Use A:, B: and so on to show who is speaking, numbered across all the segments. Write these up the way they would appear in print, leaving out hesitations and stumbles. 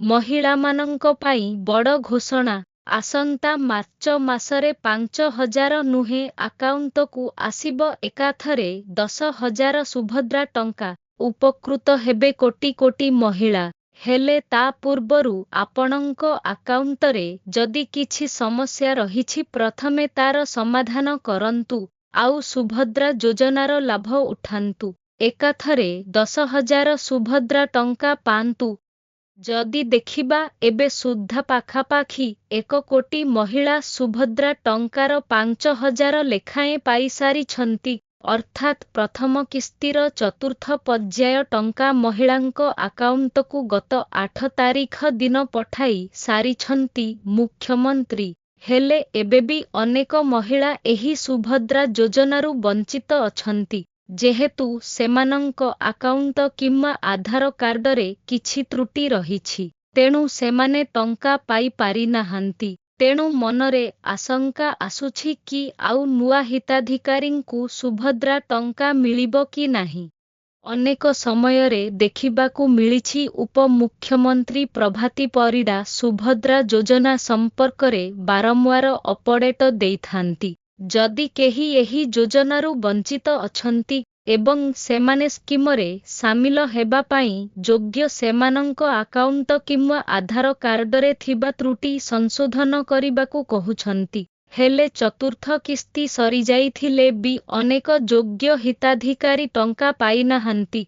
A: ମହିଳାମାନଙ୍କ ପାଇଁ ବଡ଼ ଘୋଷଣା। ଆସନ୍ତା ମାର୍ଚ୍ଚ ମାସରେ 5,000 ନୁହେଁ ଆକାଉଣ୍ଟକୁ ଆସିବ ଏକାଥରେ 10,000 ସୁଭଦ୍ରା ଟଙ୍କା। ଉପକୃତ ହେବେ କୋଟି କୋଟି ମହିଳା। ହେଲେ ତା ପୂର୍ବରୁ ଆପଣଙ୍କ ଆକାଉଣ୍ଟରେ ଯଦି କିଛି ସମସ୍ୟା ରହିଛି ପ୍ରଥମେ ତାର ସମାଧାନ କରନ୍ତୁ, ଆଉ ସୁଭଦ୍ରା ଯୋଜନାର ଲାଭ ଉଠାନ୍ତୁ। ଏକାଥରେ 10,000 ସୁଭଦ୍ରା ଟଙ୍କା ପାଆନ୍ତୁ। ଯଦି ଦେଖିବା ଏବେ ସୁଦ୍ଧା ପାଖାପାଖି 1 କୋଟି ମହିଳା ସୁଭଦ୍ରା ଟଙ୍କାର 5,000 ଲେଖାଏଁ ପାଇସାରିଛନ୍ତି। ଅର୍ଥାତ୍ ପ୍ରଥମ କିସ୍ତିର ଚତୁର୍ଥ ପର୍ଯ୍ୟାୟ ଟଙ୍କା ମହିଳାଙ୍କ ଆକାଉଣ୍ଟକୁ ଗତ 8 ତାରିଖ ଦିନ ପଠାଇ ସାରିଛନ୍ତି ମୁଖ୍ୟମନ୍ତ୍ରୀ। ହେଲେ ଏବେବି ଅନେକ ମହିଳା ଏହି ସୁଭଦ୍ରା ଯୋଜନାରୁ ବଞ୍ଚିତ ଅଛନ୍ତି। ଯେହେତୁ ସେମାନଙ୍କ ଆକାଉଣ୍ଟ କିମ୍ବା ଆଧାର କାର୍ଡରେ କିଛି ତ୍ରୁଟି ରହିଛି, ତେଣୁ ସେମାନେ ଟଙ୍କା ପାଇ ପାରିନାହାନ୍ତି। ତେଣୁ ମନରେ ଆଶଙ୍କା ଆସୁଛି କି ଆଉ ନୂଆ ହିତାଧିକାରୀଙ୍କୁ ସୁଭଦ୍ରା ଟଙ୍କା ମିଳିବ କି ନାହିଁ। ଅନେକ ସମୟରେ ଦେଖିବାକୁ ମିଳିଛି ଉପମୁଖ୍ୟମନ୍ତ୍ରୀ ପ୍ରଭାତୀ ପରିଡା ସୁଭଦ୍ରା ଯୋଜନା ସମ୍ପର୍କରେ ବାରମ୍ବାର ଅପଡେଟ ଦେଇଥାନ୍ତି। ଯଦି କେହି ଏହି ଯୋଜନାରୁ ବଞ୍ଚିତ ଅଛନ୍ତି ଏବଂ ସେମାନେ ସ୍କିମରେ ସାମିଲ ହେବା ପାଇଁ ଯୋଗ୍ୟ ସେମାନଙ୍କ ଆକାଉଣ୍ଟ କିମ୍ବା ଆଧାର କାର୍ଡରେ ଥିବା ତ୍ରୁଟି ସଂଶୋଧନ କରିବାକୁ କହୁଛନ୍ତି। ହେଲେ ଚତୁର୍ଥ କିସ୍ତି ସରିଯାଇଥିଲେ ବି ଅନେକ ଯୋଗ୍ୟ ହିତାଧିକାରୀ ଟଙ୍କା ପାଇନାହାନ୍ତି।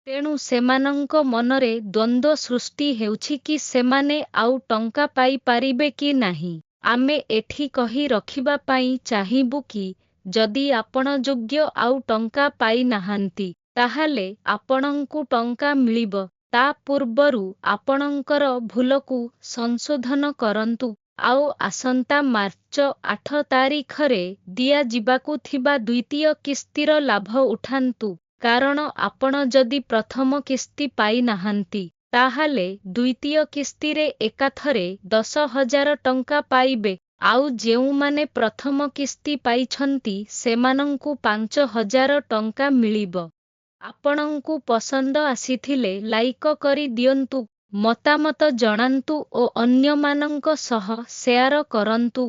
A: ତେଣୁ ସେମାନଙ୍କ ମନରେ ଦ୍ୱନ୍ଦ୍ୱ ସୃଷ୍ଟି ହେଉଛି କି ସେମାନେ ଆଉ ଟଙ୍କା ପାଇପାରିବେ କି ନାହିଁ। ଆମେ ଏଠି କହି ରଖିବା ପାଇଁ ଚାହିଁବୁ କି ଯଦି ଆପଣ ଯୋଗ୍ୟ ଆଉ ଟଙ୍କା ପାଇନାହାନ୍ତି, ତାହେଲେ ଆପଣଙ୍କୁ ଟଙ୍କା ମିଳିବ। ତା ପୂର୍ବରୁ ଆପଣଙ୍କର ଭୁଲକୁ ସଂଶୋଧନ କରନ୍ତୁ, ଆଉ ଆସନ୍ତା ମାର୍ଚ୍ଚ 8 ତାରିଖରେ ଦିଆଯିବାକୁ ଥିବା ଦ୍ୱିତୀୟ କିସ୍ତିର ଲାଭ ଉଠାନ୍ତୁ। କାରଣ ଆପଣ ଯଦି ପ୍ରଥମ କିସ୍ତି ପାଇନାହାନ୍ତି, ତାହେଲେ ଦ୍ୱିତୀୟ କିସ୍ତିରେ ଏକାଥରେ 10,000 ଟଙ୍କା ପାଇବେ। ଆଉ ଯେଉଁମାନେ ପ୍ରଥମ କିସ୍ତି ପାଇଛନ୍ତି ସେମାନଙ୍କୁ 5,000 ଟଙ୍କା ମିଳିବ। ଆପଣଙ୍କୁ ପସନ୍ଦ ଆସିଥିଲେ ଲାଇକ୍ କରି ଦିଅନ୍ତୁ, ମତାମତ ଜଣାନ୍ତୁ ଓ ଅନ୍ୟମାନଙ୍କ ସହ ସେୟାର କରନ୍ତୁ।